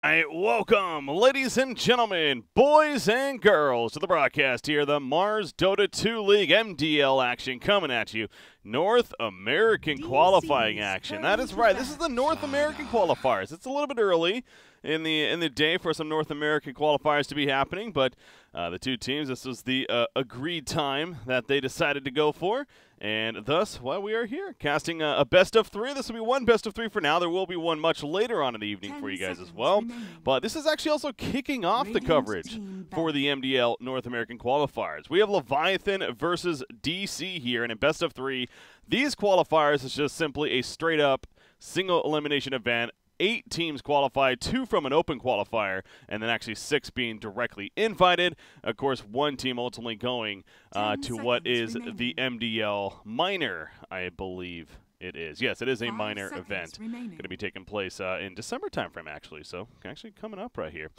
Welcome, ladies and gentlemen, boys and girls, to the broadcast here, the Mars Dota 2 League MDL action coming at you. North American qualifying action. That is right. This is the North American qualifiers. It's a little bit early in the day for some North American qualifiers to be happening, but the two teams, this was the agreed time that they decided to go for, and thus why we are here casting a best of three. This will be one best of three for now. There will be one much later on in the evening for you guys as well. But this is actually also kicking off the coverage for the MDL North American qualifiers. We have Leviathan versus DC here, and in best of three, these qualifiers is just simply a straight up single elimination event. 8 teams qualify, 2 from an open qualifier, and then actually 6 being directly invited. Of course, 1 team ultimately going to what is the MDL minor, I believe it is. Yes, it is a minor event. Going to be taking place in December timeframe, actually, so actually coming up right here.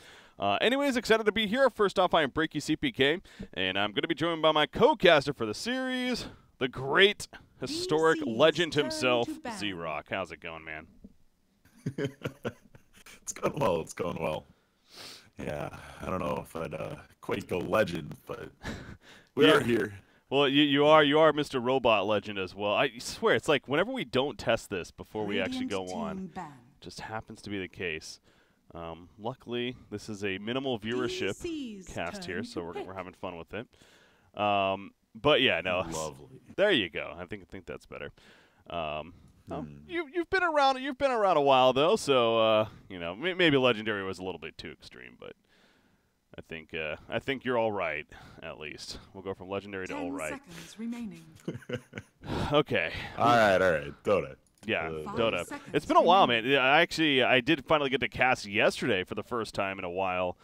Anyways, excited to be here. First off, I am Breaky CPK, and I'm going to be joined by my co-caster for the series, the great, historic legend himself, Z-Rock. How's it going, man? It's going well. It's going well. Yeah, I don't know if I'd quite go legend, but we are here. Well, you are Mr. Robot Legend as well. I swear, it's like whenever we don't test this before we actually go on, just happens to be the case. Luckily, this is a minimal viewership cast here, so we're having fun with it. But yeah, no, lovely. There you go. I think that's better. You've been around a while though, so you know, maybe legendary was a little bit too extreme, but I think you're all right at least. We'll go from legendary to all right. 10 seconds remaining. Okay. All right. Dota. Yeah, Dota. It's been a while, man. I did finally get to cast yesterday for the first time in a while.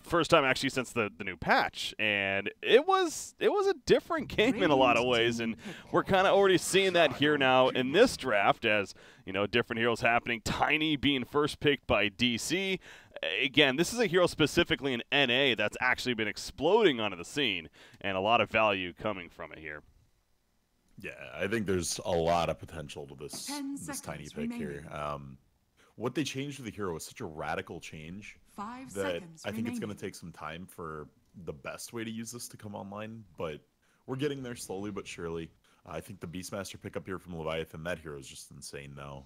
First time actually since the new patch, and it was a different game in a lot of ways, and we're kind of already seeing that here now in this draft, as you know, different heroes happening. Tiny being first picked by DC. Again, this is a hero specifically in NA that's actually been exploding onto the scene, and a lot of value coming from it here. Yeah, I think there's a lot of potential to this Tiny pick here. What they changed to the hero was such a radical change that I think it's going to take some time for the best way to use this to come online, but we're getting there slowly but surely. I think the Beastmaster pickup here from Leviathan, that hero is just insane now.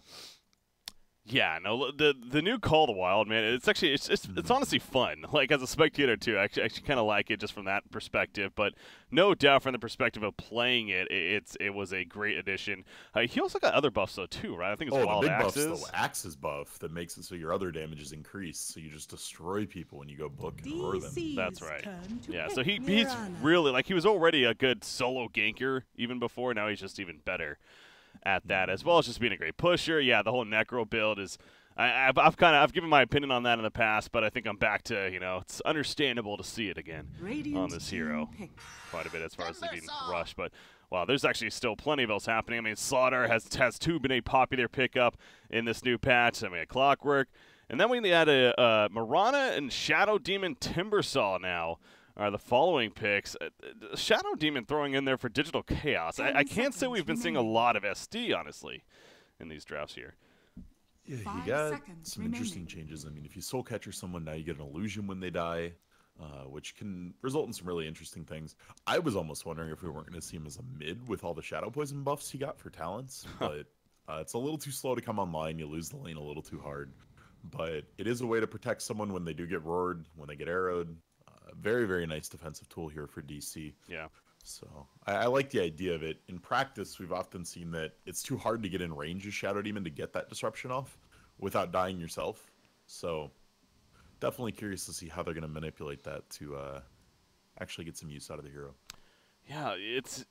Yeah, no, the new Call of the Wild, man, it's actually it's honestly fun. Like as a spectator too, I actually kind of like it just from that perspective. But no doubt from the perspective of playing it, it was a great addition. He also got other buffs though too, right? I think it's Wild the big Axes. Buff's the Axes buff that makes it so your other damage is increased, so you just destroy people when you go book and roar them. That's right. Yeah, so he's really, like, he was already a good solo ganker even before. Now he's just even better at that, as well as just being a great pusher. Yeah, the whole Necro build is, I've given my opinion on that in the past, but I think I'm back to, you know, it's understandable to see it again on this hero quite a bit as far as being rushed. But wow, there's actually still plenty of else happening. I mean, Slaughter has too been a popular pickup in this new patch. I mean, Clockwork, and then we add a Marana and Shadow Demon Timbersaw now are the following picks. Shadow Demon throwing in there for Digital Chaos. I can't say we've been seeing a lot of SD, honestly, in these drafts here. Yeah, you got some interesting changes. I mean, if you Soul Catcher someone, now you get an illusion when they die, which can result in some really interesting things. I was almost wondering if we weren't going to see him as a mid with all the Shadow Poison buffs he got for talents, but it's a little too slow to come online. You lose the lane a little too hard. But it is a way to protect someone when they do get roared, when they get arrowed. Very, very nice defensive tool here for DC. Yeah. So I like the idea of it. In practice, we've often seen that it's too hard to get in range of Shadow Demon to get that disruption off without dying yourself. So definitely curious to see how they're going to manipulate that to actually get some use out of the hero. Yeah, it's,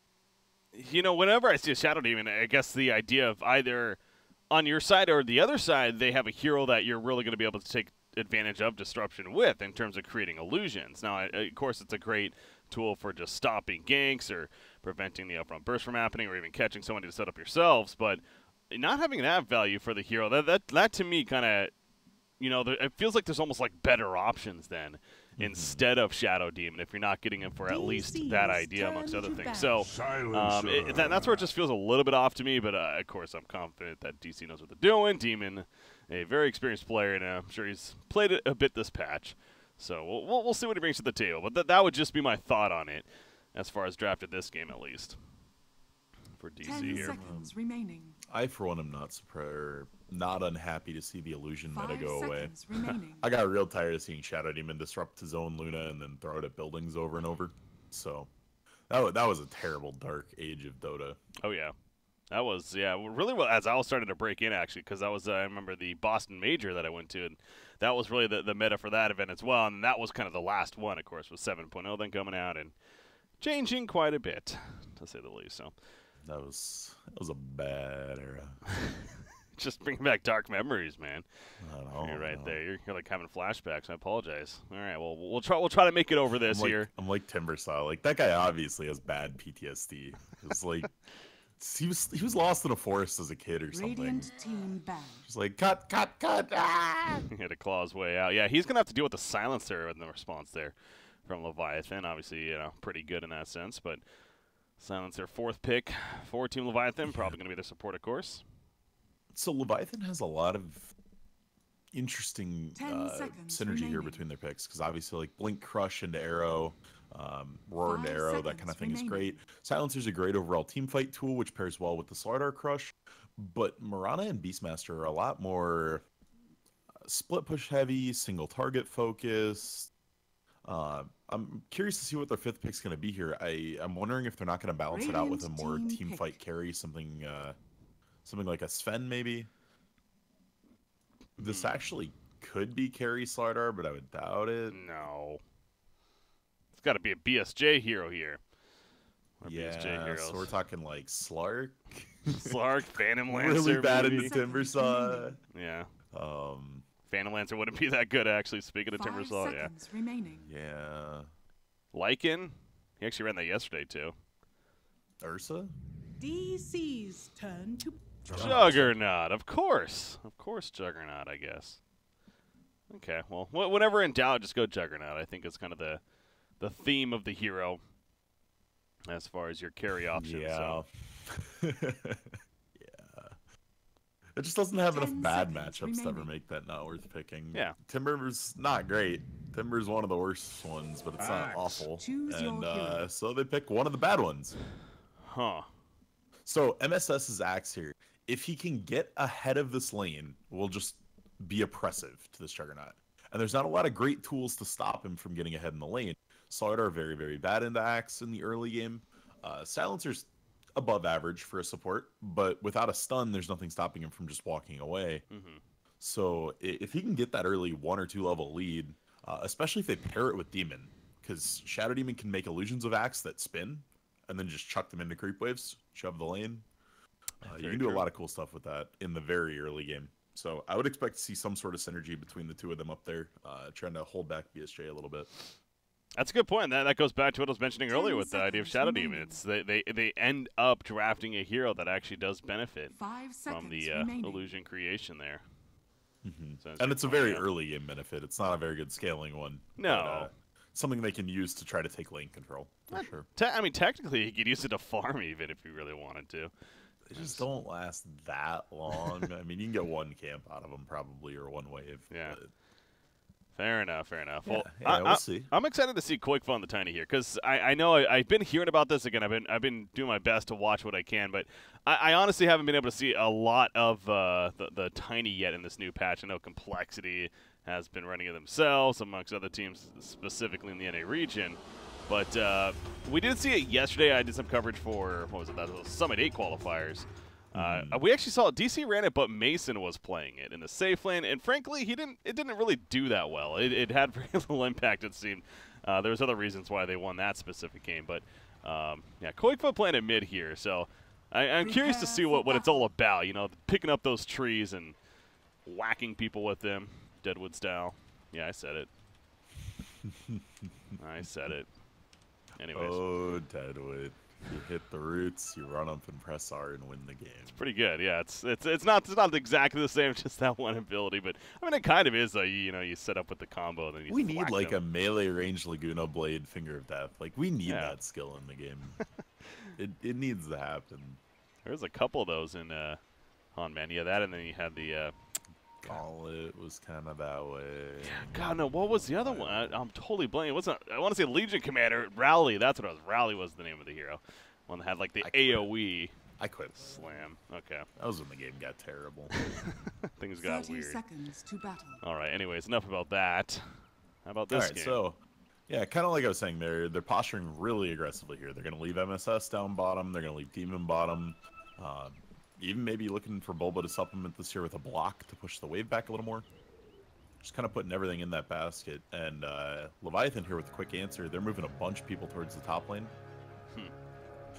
you know, whenever I see a Shadow Demon, I guess the idea of either on your side or the other side, they have a hero that you're really going to be able to take advantage of disruption with in terms of creating illusions. Now, of course, it's a great tool for just stopping ganks or preventing the upfront burst from happening, or even catching somebody to set up yourselves. But not having that value for the hero, that to me kind of you know, it feels like there's almost like better options then instead of Shadow Demon if you're not getting him for at least that idea amongst other things. So that's where it just feels a little bit off to me, but of course I'm confident that DC knows what they're doing. Demon, a very experienced player, and I'm sure he's played it a bit this patch. So we'll see what he brings to the table. But that would just be my thought on it as far as drafted this game at least for DC 10 here. seconds remaining. I, for one, am not unhappy to see the illusion meta 5 go away. seconds remaining. I got real tired of seeing Shadow Demon disrupt his own Luna and then throw it at buildings over and over. So that was a terrible dark age of Dota. Oh, yeah. That was, really well, as I was starting to break in, actually, because that was, I remember the Boston Major that I went to, and that was really the meta for that event as well, and that was kind of the last one, of course, with 7.0 then coming out, and changing quite a bit, to say the least, so. That was a bad era. Just bringing back dark memories, man. You're right no. there. You're like having flashbacks. I apologize. All right, well, we'll try to make it over this here. I'm like Timbersaw. Like, that guy obviously has bad PTSD. It's like he was lost in a forest as a kid or something. Radiant team back. Just like cut. Ah! He had to claw his way out. Yeah, he's gonna have to deal with the silencer in the response there from Leviathan. Obviously, you know, pretty good in that sense, but silencer 4th pick for Team Leviathan, probably gonna be their support, of course. So Leviathan has a lot of interesting synergy here between their picks, because obviously like Blink Crush into Arrow, Roar into Arrow, that kind of thing is great. Silencer's a great overall team fight tool, which pairs well with the Slardar Crush, but Mirana and Beastmaster are a lot more split push heavy, single target focused. I'm curious to see what their 5th pick's going to be here. I'm wondering if they're not going to balance it out with a more team fight carry, something like a Sven maybe. This actually could be carry Slardar, but I would doubt it. No. It's got to be a BSJ hero here. Or Yeah, BSJ heroes. so we're talking like Slark. Slark, Phantom Lancer. Really bad maybe. in the Timbersaw. Yeah. Phantom Lancer wouldn't be that good, actually, speaking of Timbersaw. Yeah. Remaining. Yeah. Lycan, he actually ran that yesterday, too. Ursa? DC's turn to Juggernaut, of course. Of course, Juggernaut, I guess. Okay, well, whenever in doubt, just go Juggernaut. I think it's kind of the theme of the hero as far as your carry options. Yeah. So. Yeah. It just doesn't have enough bad matchups remaining. to ever make that not worth picking. Yeah. Timber's not great. Timber's one of the worst ones, but it's not awful. And so they pick one of the bad ones. Huh. So MSS's Axe here, if he can get ahead of this lane, will just be oppressive to this Juggernaut. And there's not a lot of great tools to stop him from getting ahead in the lane. Slardar are very, very bad into Axe in the early game. Silencer's above average for a support, but without a stun, there's nothing stopping him from just walking away. So if he can get that early 1 or 2 level lead, especially if they pair it with Demon, because Shadow Demon can make illusions of Axe that spin, and then just chuck them into creep waves, shove the lane. You can do a lot of cool stuff with that in the very early game. So I would expect to see some sort of synergy between the two of them up there, trying to hold back BSJ a little bit. That's a good point. That goes back to what I was mentioning earlier with the idea of Shadow Demon. It's they end up drafting a hero that actually does benefit from the illusion creation there. So and it's a very early game benefit. It's not a very good scaling one. No. But, something they can use to try to take lane control, for sure. I mean, technically, you could use it to farm even if you really wanted to. They just don't last that long. I mean, you can get 1 camp out of them probably, or 1 wave. Yeah. But... Fair enough. Well, we'll see. I'm excited to see Qualifier on the Tiny here because I know I've been hearing about this again. I've been doing my best to watch what I can, but I honestly haven't been able to see a lot of the Tiny yet in this new patch. I know Complexity has been running it themselves amongst other teams, specifically in the NA region. But we did see it yesterday. I did some coverage for, what was it, those Summit 8 qualifiers. We actually saw DC ran it, but Mason was playing it in the safe lane, and frankly, it didn't really do that well. It had very little impact, it seemed. There was other reasons why they won that specific game, but yeah, Qualifier playing at mid here, so I'm curious to see what it's all about. You know, picking up those trees and whacking people with them, Deadwood style. Yeah, I said it. I said it. Anyways. Oh, Deadwood. You hit the roots, you run up and press R and win the game. It's pretty good, yeah. It's not exactly the same, just that one ability, but I mean it kind of is though. You set up with the combo, and then you We need whack like them. a melee range Laguna Blade Finger of Death. Like we need Yeah. that skill in the game. it needs to happen. There's a couple of those in on man. Yeah, that, and then you had the Gauntlet was kind of that way. God, no, what was the other one? I'm totally blanking. I want to say Legion Commander Rally. That's what it was. Rally was the name of the hero. One that had like the AoE I quit. slam. Okay. That was when the game got terrible. Things got 30 weird. seconds to battle. All right, anyways, enough about that. How about this All right, game? so yeah, kind of like I was saying, they're posturing really aggressively here. They're going to leave MSS down bottom. They're going to leave Demon bottom. Even maybe looking for Bulba to supplement this here with a block to push the wave back a little more. Just kind of putting everything in that basket. And Leviathan here with a quick answer. They're moving a bunch of people towards the top lane.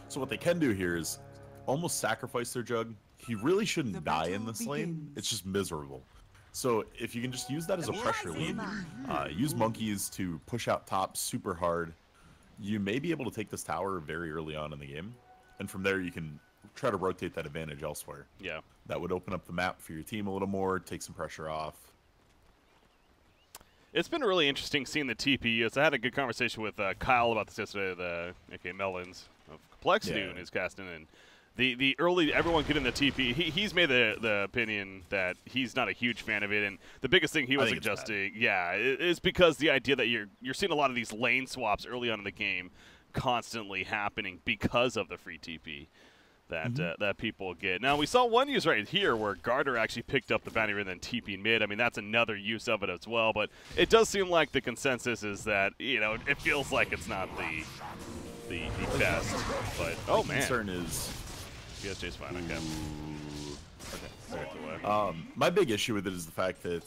So what they can do here is almost sacrifice their Jug. He really shouldn't The die in battle this lane. begins. It's just miserable. So if you can just use that as a pressure lead, use monkeys to push out top super hard, you may be able to take this tower very early on in the game. And from there you can try to rotate that advantage elsewhere. Yeah. That would open up the map for your team a little more, take some pressure off. It's been really interesting seeing the TPUs. I had a good conversation with Kyle about this yesterday, the aka Melons of Complexity, Yeah. and his casting. And the early everyone getting the TP. He's made the opinion that he's not a huge fan of it, and the biggest thing he was think it's suggesting, is because the idea that you're seeing a lot of these lane swaps early on in the game constantly happening because of the free TP. That people get. Now, we saw one use right here where Garter actually picked up the bounty and then TP mid. I mean, that's another use of it as well, but it does seem like the consensus is that, it feels like it's not the best. But, oh, man. Concern is... BSJ's fine, okay. My big issue with it is the fact that,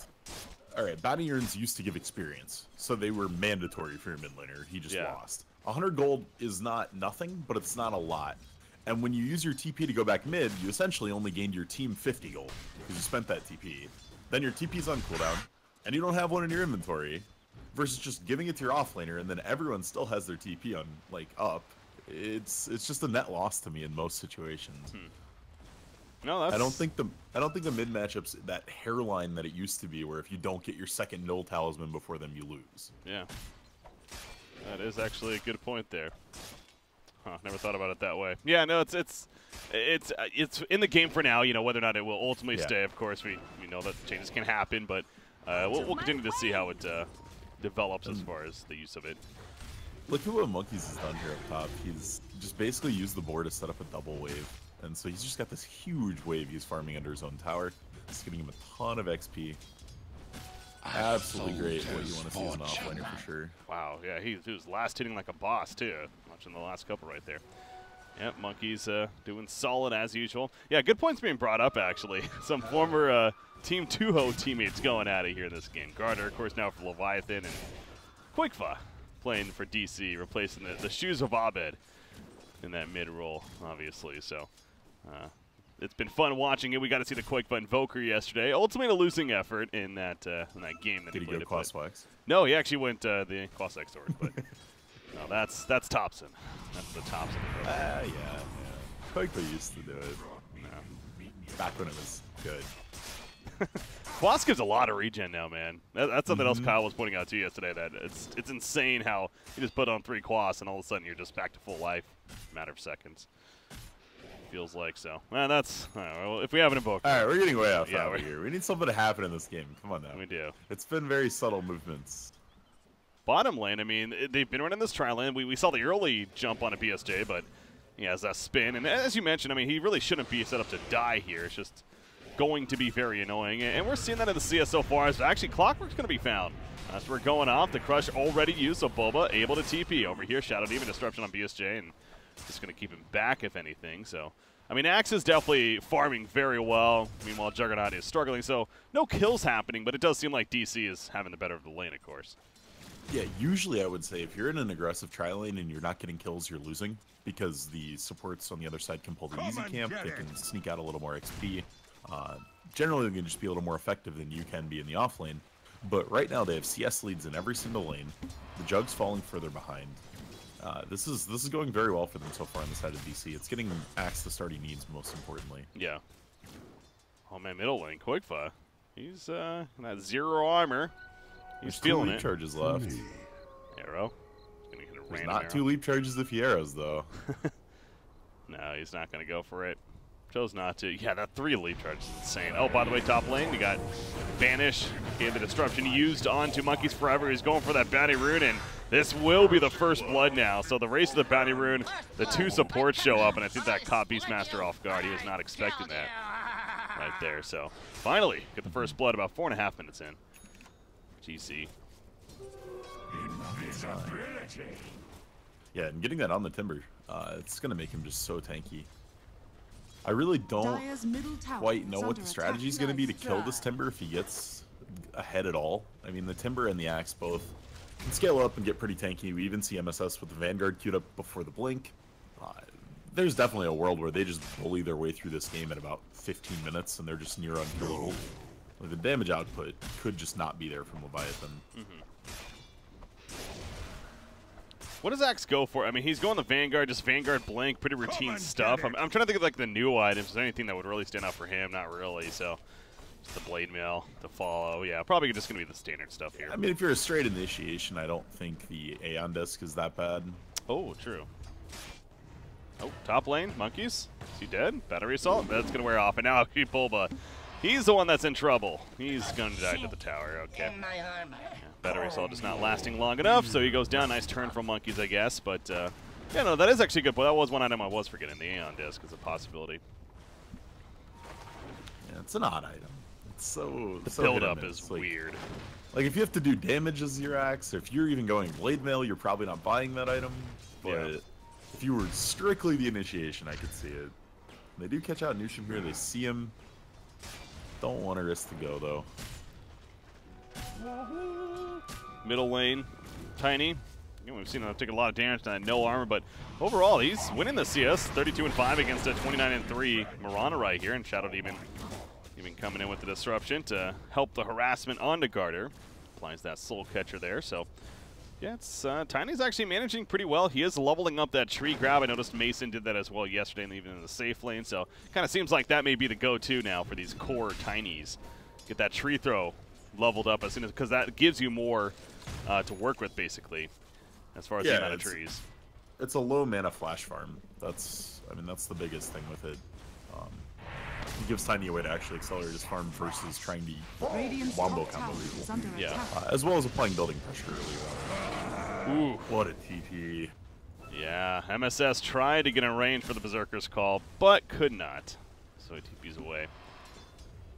all right, bounty urns used to give experience, so they were mandatory for your mid laner. He just lost. 100 gold is not nothing, but it's not a lot. And when you use your TP to go back mid, you essentially only gained your team 50 gold because you spent that TP. Then your TP's on cooldown, and you don't have one in your inventory, versus just giving it to your offlaner, and then everyone still has their TP on up. It's just a net loss to me in most situations. No, that's... I don't think the mid matchups that hairline that it used to be, where if you don't get your second null talisman before them, you lose. Yeah. That is actually a good point there. Huh, never thought about it that way. Yeah, no, it's in the game for now. Whether or not it will ultimately stay. Of course, we know that changes can happen, but we'll continue to see how it develops as far as the use of it. Look at what Monkeys has done here up top. He's just basically used the board to set up a double wave, and so he's just got this huge wave he's farming under his own tower. It's giving him a ton of XP. Absolutely great. What you want to see as an offlaner for sure. Wow, yeah, he was last hitting like a boss too. Watching the last couple right there. Yep, Monkey's doing solid as usual. Yeah, good points being brought up actually. Some former Team Tuho teammates going at it here in this game. Garter, of course, now for Leviathan, and Qualifier playing for DC, replacing the shoes of Abed in that mid role, obviously. So it's been fun watching it. We got to see the Qualifier Invoker yesterday. Ultimately, a losing effort in that game. That Did he go Crosswax? No, he actually went the Crosswax sword, but no, that's Thompson. That's the Thompson. Yeah. Qualifier used to do it. Back when it was good. Quas gives a lot of regen now, man. That's something else Kyle was pointing out to you yesterday, that it's insane how you just put on 3 Quas and all of a sudden you're just back to full life in a matter of seconds. Feels like so. Man, that's... All right, well, if we have an invoker... All right, we're getting way off topic here. We need something to happen in this game. Come on now. We do. It's been very subtle movements. Bottom lane, I mean, they've been running this trial lane. We saw the early jump on a BSJ, but he has that spin. And as you mentioned, I mean, he really shouldn't be set up to die here. It's just going to be very annoying. And we're seeing that in the CS so far. As actually, Clockwork's going to be found. As we're going off, the Crush already used, so Boba able to TP over here. Shadow Demon Disruption on BSJ, and just going to keep him back, if anything. So, I mean, Axe is definitely farming very well. Meanwhile, Juggernaut is struggling. So, no kills happening, but it does seem like DC is having the better of the lane, of course. Yeah, usually I would say if you're in an aggressive tri lane and you're not getting kills, you're losing, because the supports on the other side can pull the easy camp. They can sneak out a little more XP. Generally, they can just be a little more effective than you can be in the off lane. But right now, they have CS leads in every single lane. The Jug's falling further behind. This is going very well for them so far on the side of DC. It's getting Axe the start he needs, most importantly. Yeah. Oh man, middle lane, Qualifier. He's that 0 armor. He's feeling it. 2 leap charges left. Arrow. Gonna hit a There's random not arrow. 2 leap charges if he arrows though. No, he's not gonna go for it. Chose not to. Yeah, that 3 leap charge is insane. Oh, by the way, top lane, we got Banish. Gave the disruption used onto Monkeys Forever. He's going for that bounty rune, and this will be the first blood now. So the race to the bounty rune, the 2 supports show up, and I think that caught Beastmaster off guard. He was not expecting that right there. So finally, get the first blood about 4.5 minutes in. GC. Yeah, and getting that on the Timber, it's going to make him just so tanky. I really don't quite know what the strategy is going to be to kill this Timber if he gets ahead at all. I mean, the Timber and the Axe both can scale up and get pretty tanky. We even see MSS with the Vanguard queued up before the blink. There's definitely a world where they just bully their way through this game in about 15 minutes, and they're just near unkillable. Like, the damage output could just not be there from Leviathan. What does Axe go for? I mean, he's going the Vanguard, just Vanguard Blink, pretty routine stuff. I'm trying to think of like the new items. Is there anything that would really stand out for him? Not really. So just the Blade Mail to follow. Yeah, probably just going to be the standard stuff here. I mean, if you're a straight initiation, I don't think the Aeon Disc is that bad. Oh, true. Oh, top lane, Monkeys. Is he dead? Battery Assault? That's going to wear off. And now Bulba, he's the one that's in trouble. He's going to die to the tower. Okay. Yeah, Battery Assault is not lasting long enough, so he goes down. Nice turn from Monkeys, I guess. But, yeah, no, that is actually good. But that was one item I was forgetting. The Aeon Disc is a possibility. Yeah, it's an odd item. It's so build-up is weird. Like, if you have to do damage as your Axe, or if you're even going Blade Mail, you're probably not buying that item. But Yeah. if you were strictly the initiation, I could see it. They do catch out Nushim here. They see him. Don't want to risk the go, though. Middle lane, Tiny. You know, we've seen him take a lot of damage to that no armor, but overall, he's winning the CS 32-5 against a 29-3 Mirana right here, and Shadow Demon even coming in with the disruption to help the harassment onto Garter. Applies that Soul Catcher there, so yeah, it's Tiny's actually managing pretty well. He is leveling up that tree grab. I noticed Mason did that as well yesterday, and even in the safe lane, so kind of seems like that may be the go-to now for these core Tinies. Get that tree throw leveled up as soon as, because that gives you more to work with, basically, as far as the amount of trees. It's a low mana flash farm. That's the biggest thing with it. It gives Tiny a way to actually accelerate his farm versus trying to wombo combo people. Yeah. As well as applying building pressure early on. Ooh. What a TP. Yeah, MSS tried to get in range for the Berserker's Call, but could not. So he TPs away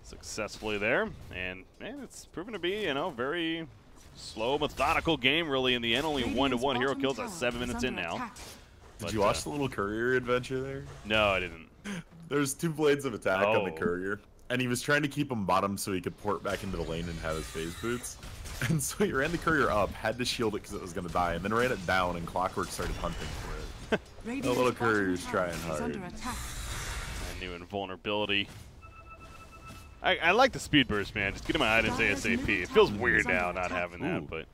successfully there. And, man, it's proven to be, you know, very slow, methodical game, really, in the end. Only 1-to-1 hero kills at 7 minutes in now. Did you watch the little courier adventure there? No, I didn't. There's 2 blades of attack on the courier, and he was trying to keep him bottom so he could port back into the lane and have his phase boots. And so he ran the courier up, had to shield it because it was going to die, and then ran it down, and Clockwork started hunting for it. The little courier's trying hard. A new invulnerability. I like the speed burst, man. Just getting my items ASAP. It feels weird now not having that, but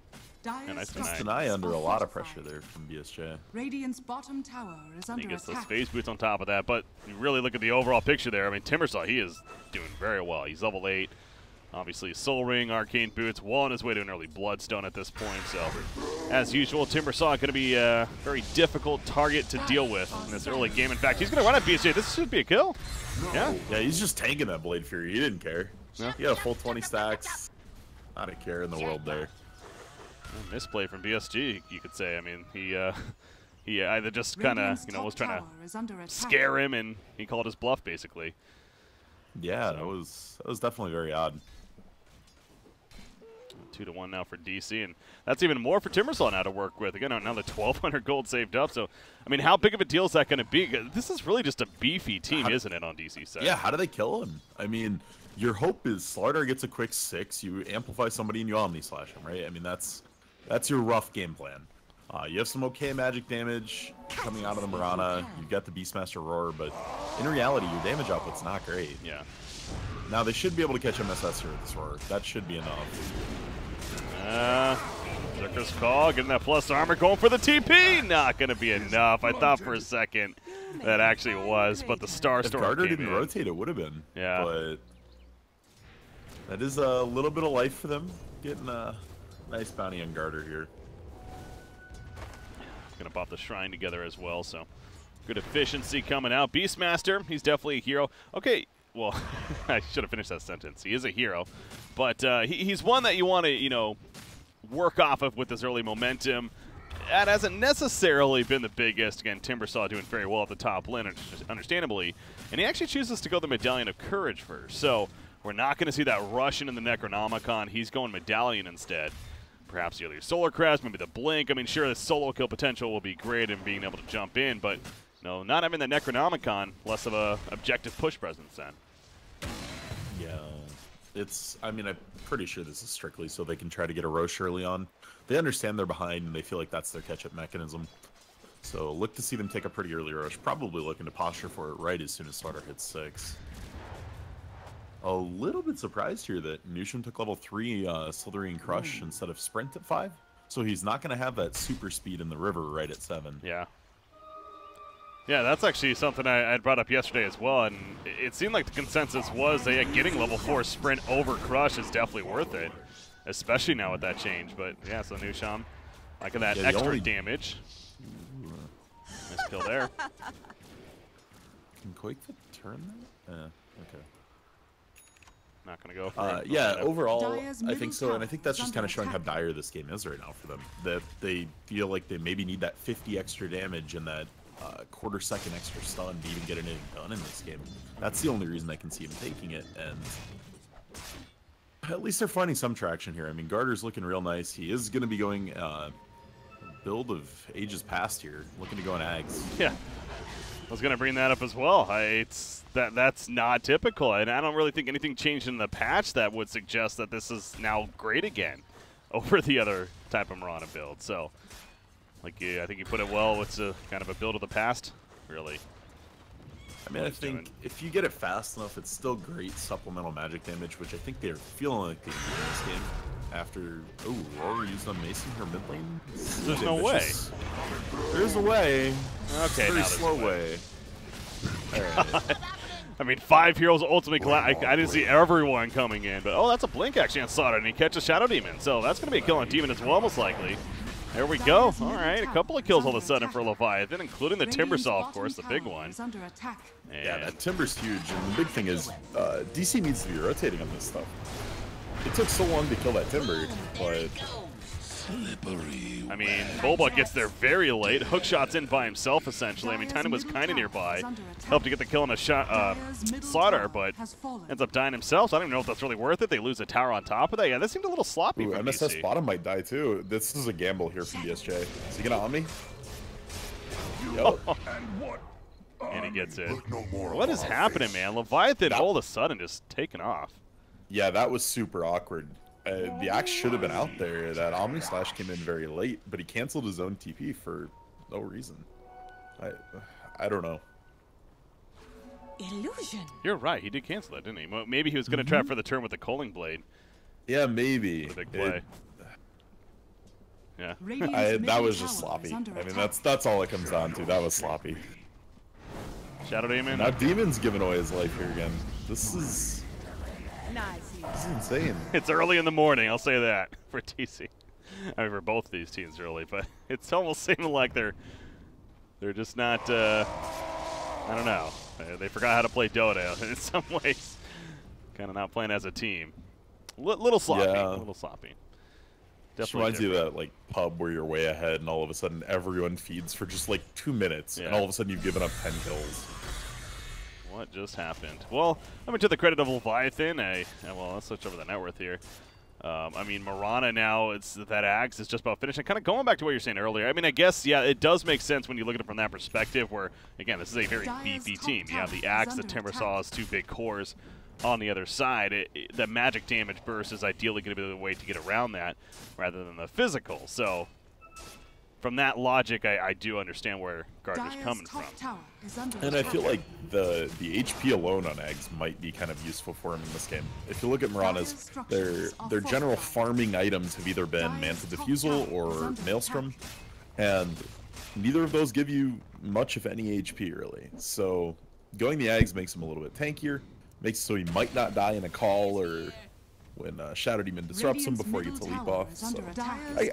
yeah, nice It's deny. Deny under a lot of pressure there from BSJ. Radiant's bottom tower is under He gets those attack. phase boots on top of that, but you really look at the overall picture there. I mean, Timbersaw, he is doing very well. He's level 8. Obviously, Soul Ring, Arcane Boots, well on his way to an early Bloodstone at this point. So, as usual, Timbersaw going to be a very difficult target to deal with in this early game. In fact, he's going to run at BSJ. This should be a kill. Yeah. Yeah, he's just tanking that Blade Fury. He didn't care. Yeah. He had a full 20 stacks. Not a care in the world there. Misplay from BSG, you could say. I mean, he either just kind of, you know, was trying to scare him, and he called his bluff, basically. Yeah, that was definitely very odd. 2-1 now for DC, and that's even more for Timbersaw now to work with. Again, another 1,200 gold saved up. So, I mean, how big of a deal is that going to be? This is really just a beefy team, isn't it, on DC side? Yeah, how do they kill him? I mean, your hope is Slardar gets a quick 6, you amplify somebody, and you Omni Slash him, right? I mean, that's your rough game plan. You have some okay magic damage coming out of the Mirana. You've got the Beastmaster Roar, but in reality, your damage output's not great. Yeah. Now, they should be able to catch MSS here with this Roar. That should be enough. Berserker First call, getting that plus armor, going for the TP. Not going to be enough. I thought for a second that actually was, but the Star Storm Garter came didn't in. rotate, it would have been. Yeah. But that is a little bit of life for them. Getting a nice bounty on Garter here. Going to pop the Shrine together as well, so good efficiency coming out. Beastmaster, he's definitely a hero. Okay, well, I should have finished that sentence. He is a hero, but he's one that you want to, you know, work off of with this early momentum. That hasn't necessarily been the biggest. Again, Timbersaw doing very well at the top lane, understandably, and he actually chooses to go the Medallion of Courage first. So we're not going to see that rush into the Necronomicon. He's going Medallion instead. Perhaps the other Solar Crest, maybe the Blink. I mean, sure, the solo kill potential will be great in being able to jump in, but no, not having the Necronomicon, less of a objective push presence then. Yeah, it's, I mean, I'm pretty sure this is strictly so they can try to get a Roche early on. They understand they're behind, and they feel like that's their catch-up mechanism. So look to see them take a pretty early Roche, probably looking to posture for it right as soon as Slaughter hits 6. A little bit surprised here that Nusham took level 3 Slithering Crush instead of Sprint at 5. So he's not going to have that super speed in the river right at 7. Yeah. Yeah, that's actually something I had brought up yesterday as well, and it seemed like the consensus was that getting level 4 Sprint over Crush is definitely worth it, especially now with that change. But yeah, so Nusham, liking that extra damage. Nice kill there. Can Quake the turn that? Okay. Not going to go for it. Yeah, overall, I think so, and I think that's just kind of showing how dire this game is right now for them. That they feel like they maybe need that 50 extra damage and that quarter-second extra stun to even get anything done in this game. That's the only reason I can see him taking it, and at least they're finding some traction here. I mean, Garter's looking real nice. He is going to be going build of Ages Past here, looking to go on Ags. Yeah. I was going to bring that up as well. That's not typical, and I don't really think anything changed in the patch that would suggest that this is now great again over the other type of Mirana build. So, like, I think you put it well. It's a kind of a build of the past, really. I mean, I think if you get it fast enough, it's still great supplemental magic damage, which I think they're feeling like they need in this game. After, oh, Aurora used on Mason her mid lane? There's no way. There's a way. Okay, very now slow way. All right. I mean, 5 heroes ultimately collapse. I didn't see everyone coming in, but oh, that's a blink actually on Slaughter, and he catches Shadow Demon. So that's going to be a kill on Demon as well, most likely. There we go. All right, a couple of kills all of a sudden for Leviathan, including the Timbersaw, of course, the big one. Yeah, that Timber's huge, and the big thing is DC needs to be rotating on this stuff. It took so long to kill that Timber, but I mean, Bulba gets there very late. Hookshot's in by himself, essentially. I mean, Tynan was kind of nearby. Helped to get the kill on a shot, Slaughter, but ends up dying himself. So I don't even know if that's really worth it. They lose a tower on top of that. Yeah, that seemed a little sloppy for MSS DC. bottom might die, too. This is a gamble here from DSJ. Is he going to on me? Yep. And he gets it. What is happening, man? Leviathan all of a sudden just taking off. Yeah, that was super awkward. The axe should have been out there. That Omni Slash came in very late, but he canceled his own TP for no reason. I don't know. Illusion. You're right. He did cancel that, didn't he? Well, maybe he was going to trap for the turn with the Culling Blade. Yeah, maybe. The big play. Yeah. That was just sloppy. I mean, that's all it comes down to. That was sloppy. Shadow Demon. Now Demon's giving away his life here again. This is insane. It's early in the morning, I'll say that, for TC. I mean, for both these teams early, but it's almost seeming like they're just not, I don't know. They forgot how to play Dota in some ways. Kind of not playing as a team. Little sloppy, yeah. A little sloppy. Just reminds you of that like pub where you're way ahead and all of a sudden everyone feeds for just like 2 minutes and all of a sudden you've given up 10 kills. What just happened? Well, I mean, to the credit of Leviathan, well, let's switch over to the net worth here. I mean, Mirana now, it's that Axe is just about finished. And kind of going back to what you were saying earlier, I mean, I guess, yeah, it does make sense when you look at it from that perspective where, again, this is a very beefy team. You have the Axe, the Timbersaws, 2 big cores on the other side. The magic damage burst is ideally going to be the way to get around that rather than the physical. So, from that logic, I do understand where Gardner's coming from. And I feel like the HP alone on Eggs might be kind of useful for him in this game. If you look at Mirana's, their general farming items have either been Manta Diffusal or Maelstrom, and neither of those give you much, if any, HP, really. So going the Eggs makes him a little bit tankier, makes it so he might not die in a call or when Shadow Demon disrupts him before he gets a leap off. So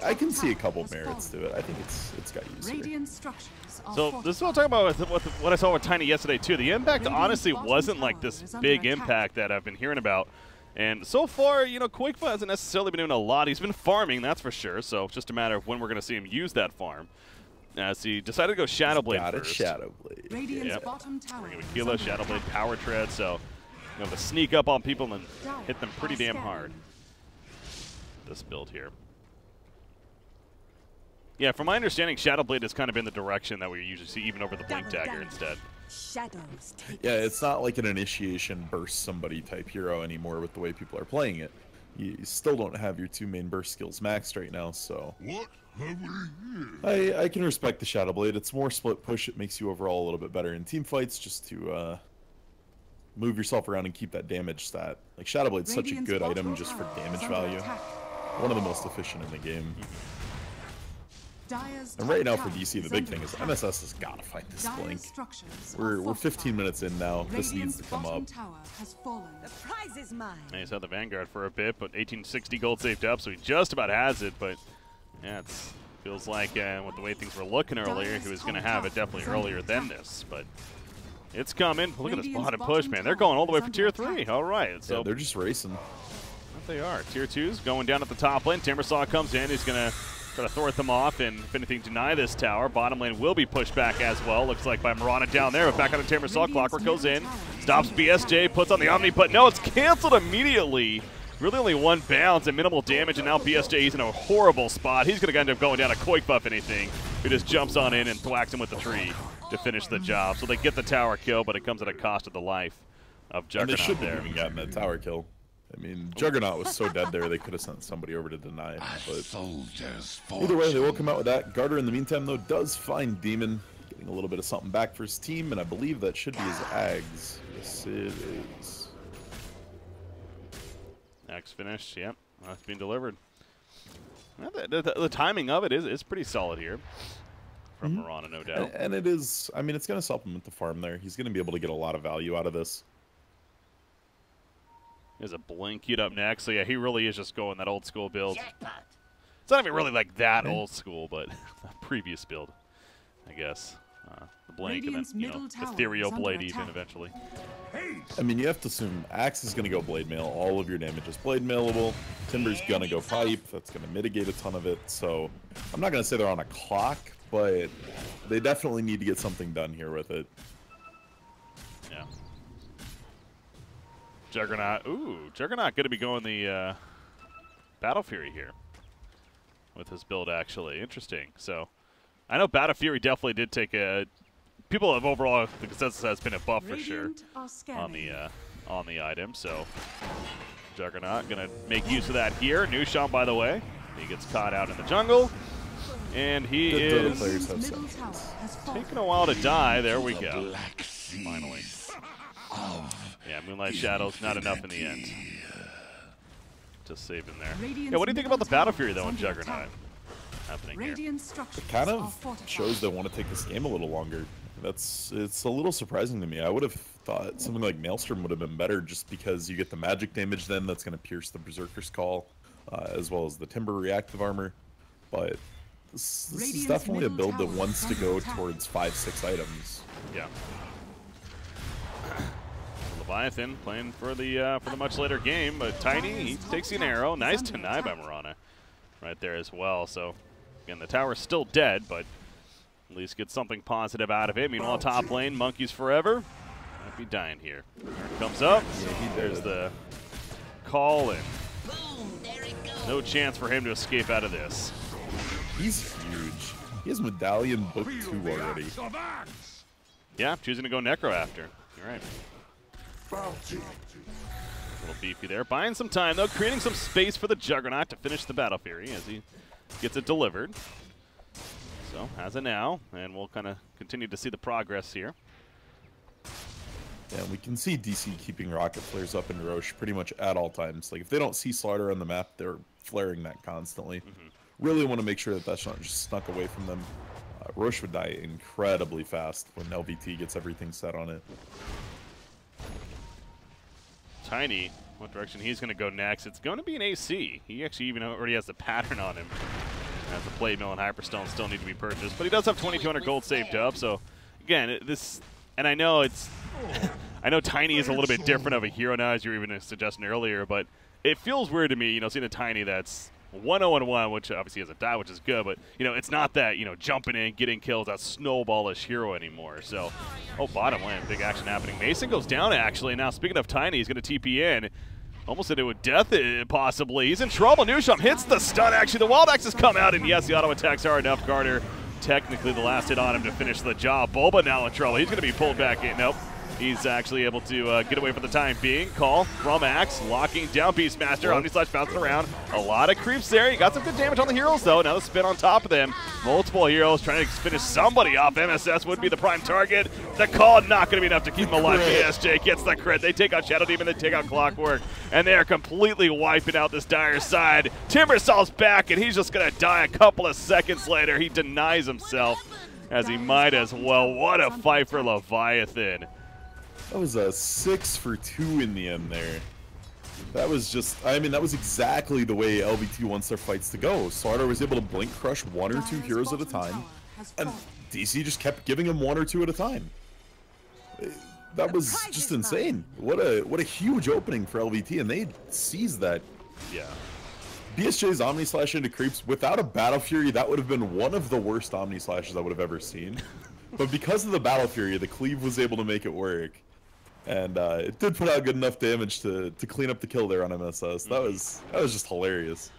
I can see a couple merits to it. I think it's got use here. So this is what I'm talking about with what I saw with Tiny yesterday too. The impact honestly wasn't like this big impact that I've been hearing about. And so far, you know, Qualifier hasn't necessarily been doing a lot. He's been farming, that's for sure. So it's just a matter of when we're going to see him use that farm. As he decided to go Shadow Blade first. Shadow Blade. Yep. Bring him a Kilo, Shadow Blade, Power Tread. So you know, to sneak up on people and hit them pretty damn hard. This build here. Yeah, from my understanding, Shadow Blade has kind of been the direction that we usually see, even over the Blink Dagger instead. Yeah, it's not like an initiation burst somebody type hero anymore with the way people are playing it. You still don't have your two main burst skills maxed right now, so I can respect the Shadow Blade. It's more split push. It makes you overall a little bit better in team fights, just to move yourself around and keep that damage stat. Like Shadow Blade's such a good item just for damage value. One of the most efficient in the game. And right now for DC, the big thing is MSS has got to fight this Blink. We're 15 minutes in now. This needs to come up. The prize is mine. And he's had the Vanguard for a bit, but 1860 gold saved up, so he just about has it. But yeah, it feels like with the way things were looking earlier, he was going to have it definitely earlier than this. But it's coming. Look at this bottom push, man. They're going all the way for Tier 3. All right. So yeah, they're just racing. They are. Tier 2's going down at the top lane. Timbersaw comes in. He's going to try to thwart them off and, if anything, deny this tower. Bottom lane will be pushed back as well. Looks like by Mirana down there, but back on the Timbersaw. Clockwork goes in, stops BSJ, puts on the Omni, but no, it's canceled immediately. Really only one bounce and minimal damage, and now BSJ is in a horrible spot. He's going to end up going down a Quake buff, anything, who just jumps on in and thwacks him with the tree to finish the job. So they get the tower kill, but it comes at a cost of the life of Juggernaut. And they shouldn't have even gotten that tower kill. I mean, Juggernaut was so dead there, they could have sent somebody over to deny him. But either way, they will come out with that. Garter, in the meantime, though, does find Demon, getting a little bit of something back for his team, and I believe that should be his Ags. Yes, it is. Ags finished, yep. That's being delivered. Well, the timing of it is pretty solid here from Mirana, no doubt. And it is, I mean, it's going to supplement the farm there. He's going to be able to get a lot of value out of this. There's a Blink queued up next, so yeah, he really is just going that old school build. It's not even really like that old school, but a previous build, I guess. The Blink and then, you know, Ethereal Blade even eventually. I mean, you have to assume Axe is going to go Blade Mail. All of your damage is Blade Mailable. Timber's going to go Pipe. That's going to mitigate a ton of it. So I'm not going to say they're on a clock, but they definitely need to get something done here with it. Yeah. Juggernaut. Ooh, Juggernaut going to be going the Battle Fury here with his build, actually. Interesting. So I know Battle Fury definitely did take a... People have overall, the consensus has been a buff for sure on the item. So Juggernaut going to make use of that here. Nushan, by the way, he gets caught out in the jungle. And he is taking a while to die. There we go. Finally. Yeah, Moonlight Shadows, not enough in the end. Just save him there. Yeah, what do you think about the Battle Fury, though, in Juggernaut happening here? It kind of shows they want to take this game a little longer. It's a little surprising to me. I would have thought something like Maelstrom would have been better just because you get the magic damage then that's going to pierce the Berserker's Call, as well as the Timber reactive armor. But this is definitely a build that wants to go towards 5-6 items. Yeah. Leviathan playing for the much later game, but Tiny, he takes an arrow. Nice deny by Mirana right there as well. So again, the tower's still dead, but at least get something positive out of it. Meanwhile, top lane, Monkeys Forever might be dying here. There it comes up. There's the call, and no chance for him to escape out of this. He's huge. He has Medallion Book 2 already. Yeah, choosing to go Necro after. You're right. A little beefy there. Buying some time, though, creating some space for the Juggernaut to finish the Battle Fury as he gets it delivered. So has it now, and we'll kind of continue to see the progress here. Yeah, we can see DC keeping rocket flares up in Roche pretty much at all times. Like, if they don't see Slaughter on the map, they're flaring that constantly. Really want to make sure that that's not just snuck away from them. Roche would die incredibly fast when LVT gets everything set on it. Tiny, what direction he's going to go next? It's going to be an AC. He actually even already has the pattern on him. As the plate mill and hyperstone still need to be purchased, but he does have 2,200 gold saved up. So again, this, and I know it's, I know Tiny is a little bit different of a hero now, as you were even suggesting earlier, but it feels weird to me, you know, seeing a Tiny that's 1-0-1, which obviously has a die, which is good, but you know, it's not that, you know, jumping in, getting kills, that snowballish hero anymore. So, oh, bottom lane, big action happening. Mason goes down actually. Now, speaking of Tiny, he's going to TP in. Almost hit it with death, possibly. He's in trouble. Newsham hits the stun, actually. The wild axes come out, and yes, the auto attacks are enough. Carter, technically the last hit on him to finish the job. Boba now in trouble. He's going to be pulled back in. Nope. He's actually able to get away for the time being. Call from Axe, locking down Beastmaster. Omni-Slash bouncing around. A lot of creeps there. He got some good damage on the heroes, though. Now the spin on top of them. Multiple heroes trying to finish somebody off. MSS would be the prime target. The call not going to be enough to keep him alive. BSJ gets the crit. They take out Shadow Demon. They take out Clockwork. And they are completely wiping out this Dire side. Timbersaul's back, and he's just going to die a couple of seconds later. He denies himself, as he might as well. What a fight for Leviathan. That was a 6 for 2 in the end there. That was just, I mean, that was exactly the way LVT wants their fights to go. Slaughter was able to blink crush 1 or 2 heroes at a time, and DC just kept giving him 1 or 2 at a time. That was just insane. What a huge opening for LVT, and they seized that. Yeah. BSJ's Omni Slash into creeps, without a Battle Fury, that would have been one of the worst Omni Slashes I would have ever seen. But because of the Battle Fury, the cleave was able to make it work. And it did put out good enough damage to clean up the kill there on MSS. That was just hilarious.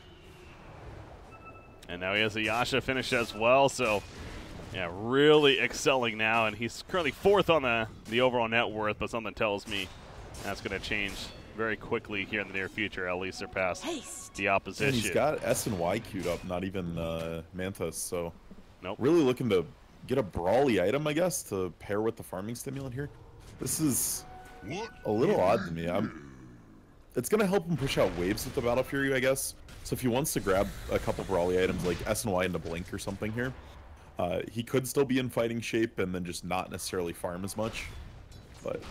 And now he has a Yasha finish as well, so yeah, really excelling now. And he's currently 4th on the overall net worth, but something tells me that's going to change very quickly here in the near future, at least surpass the opposition. And he's got S and Y queued up, not even Mantis, so nope. Really looking to get a brawly item, I guess, to pair with the farming stimulant here. This is a little odd to me. It's going to help him push out waves with the Battle Fury, I guess. So if he wants to grab a couple brawly items like S and Y into Blink or something here, he could still be in fighting shape and then just not necessarily farm as much. But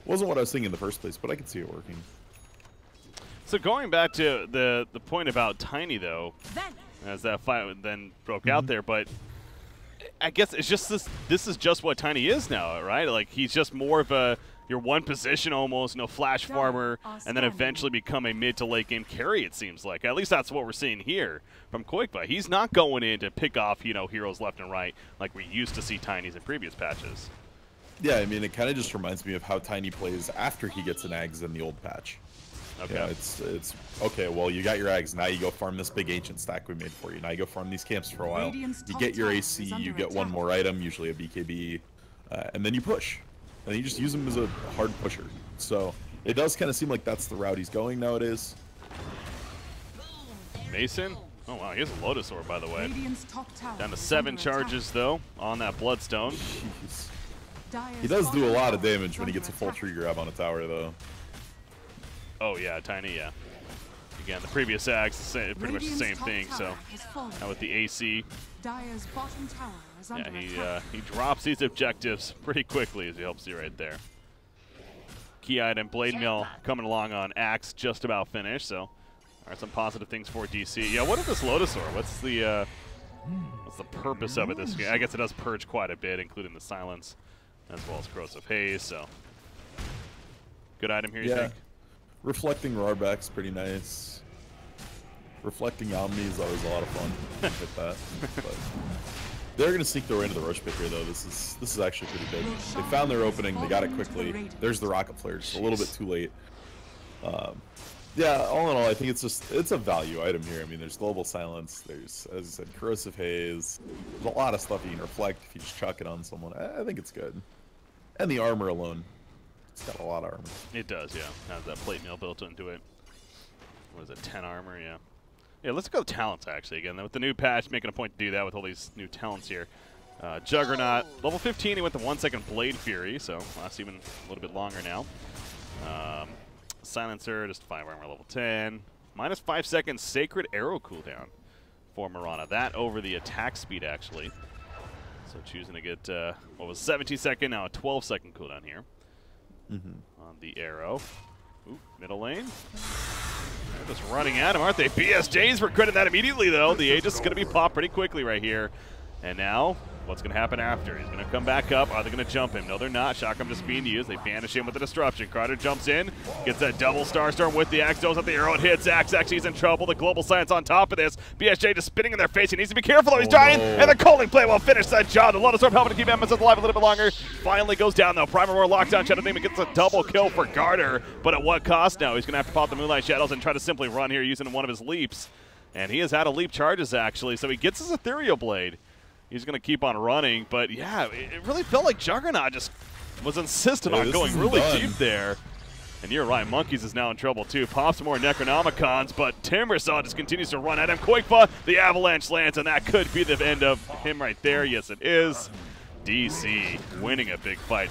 wasn't what I was thinking in the first place, but I could see it working. So going back to the point about Tiny, though, as that fight then broke out there, but I guess it's just this is just what Tiny is now, right? Like, he's just more of a your one position almost, flash farmer, and then eventually become a mid to late game carry, it seems like. At least that's what we're seeing here from Qualifier. He's not going in to pick off, heroes left and right like we used to see Tinys in previous patches. Yeah, I mean, it kind of just reminds me of how Tiny plays after he gets an Ags in the old patch. Okay. Yeah, it's okay, well, you got your Ags, now you go farm this big ancient stack we made for you. Now you go farm these camps for a while. You get your AC, you get one more item, usually a BKB, and then you push. And you just use him as a hard pusher. So it does kind of seem like that's the route he's going nowadays. Mason? Oh, wow, he has a Lotus Orb, by the way. Down to 7 charges, though, on that Bloodstone. Jeez. He does do a lot of damage when he gets a full tree grab on a tower, though. Oh, yeah, Tiny, yeah. Again, the previous Ags, pretty much the same thing, so now with the AC. Yeah, he drops these objectives pretty quickly, as you help see right there. Key item, Blade Mill coming along on Axe, just about finished, so some positive things for DC. Yeah, what is this Lotus Orb? What's the purpose of it this game? I guess it does purge quite a bit, including the silence, as well as Corrosive Haze, so good item here, you think? Reflecting Roarback's pretty nice. Reflecting Omni is always a lot of fun. Hit that. But they're going to sneak their way into the Roche pick here, though. This is actually pretty big. They found their opening. They got it quickly. There's the Rocket Flares. A little bit too late. Yeah, all in all, I think it's a value item here. I mean, there's Global Silence. There's, as I said, Corrosive Haze. There's a lot of stuff you can reflect if you just chuck it on someone. I think it's good. And the armor alone. It's got a lot of armor. It does, yeah. Has that plate mill built into it. What is it, 10 armor? Yeah. Yeah, let's go talents, actually, again. With the new patch, making a point to do that with all these new talents here. Juggernaut, level 15, he went to 1 second Blade Fury, so lasts even a little bit longer now. Silencer, just 5 armor, level 10. Minus 5 seconds Sacred Arrow cooldown for Mirana. That over the attack speed, actually. So choosing to get, what was 17 second, now a 12 second cooldown here. On the arrow. Ooh, middle lane. They're just running at him, aren't they? BSJ's regretting that immediately, though. The Aegis is going to be popped pretty quickly right here. And now, what's going to happen after? He's going to come back up. Are they going to jump him? No, they're not. Shotgun just being used. They banish him with the disruption. Carter jumps in, gets that double Starstorm with the axe, goes at the arrow, it hits. Axe actually is in trouble. The global science on top of this. BSJ just spitting in their face. He needs to be careful, though. He's dying. No. And the Coaling play will finish that job. The Lotus Orb helping to keep Emerson alive a little bit longer. Finally goes down, though. Primal Roar lockdown. Shadow Demon gets a double kill for Carter. But at what cost now? He's going to have to pop the Moonlight Shadows and try to simply run here using one of his leaps. And he has had a leap charges, actually. So he gets his Ethereal Blade. He's going to keep on running, but yeah, it really felt like Juggernaut just was insistent on going really deep there. And you're right, Monkeys is now in trouble too. Pops some more Necronomicons, but Timbersaw just continues to run at him. Quakefa, the Avalanche lands, and that could be the end of him right there. Yes, it is. DC winning a big fight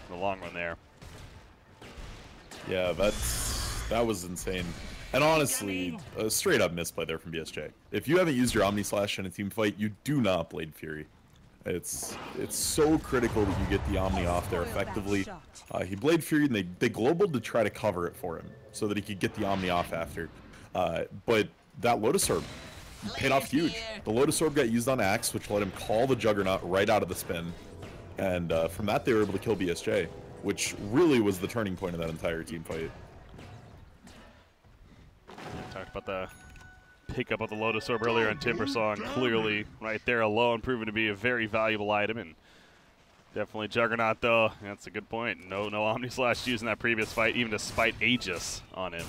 in the long run there. Yeah, that was insane. And honestly, a straight up misplay there from BSJ. If you haven't used your Omni Slash in a team fight, you do not Blade Fury. It's so critical that you get the Omni off there effectively. He Blade Fury and they globaled to try to cover it for him so that he could get the Omni off after. But that Lotus Orb paid off huge. The Lotus Orb got used on Axe, which let him call the Juggernaut right out of the spin. And from that, they were able to kill BSJ, which really was the turning point of that entire team fight. Talked about the pickup of the Lotus Orb earlier on Timbersaw, and clearly right there alone proven to be a very valuable item. And definitely Juggernaut, though, that's a good point. No Omni Slash used in that previous fight, even despite Aegis on him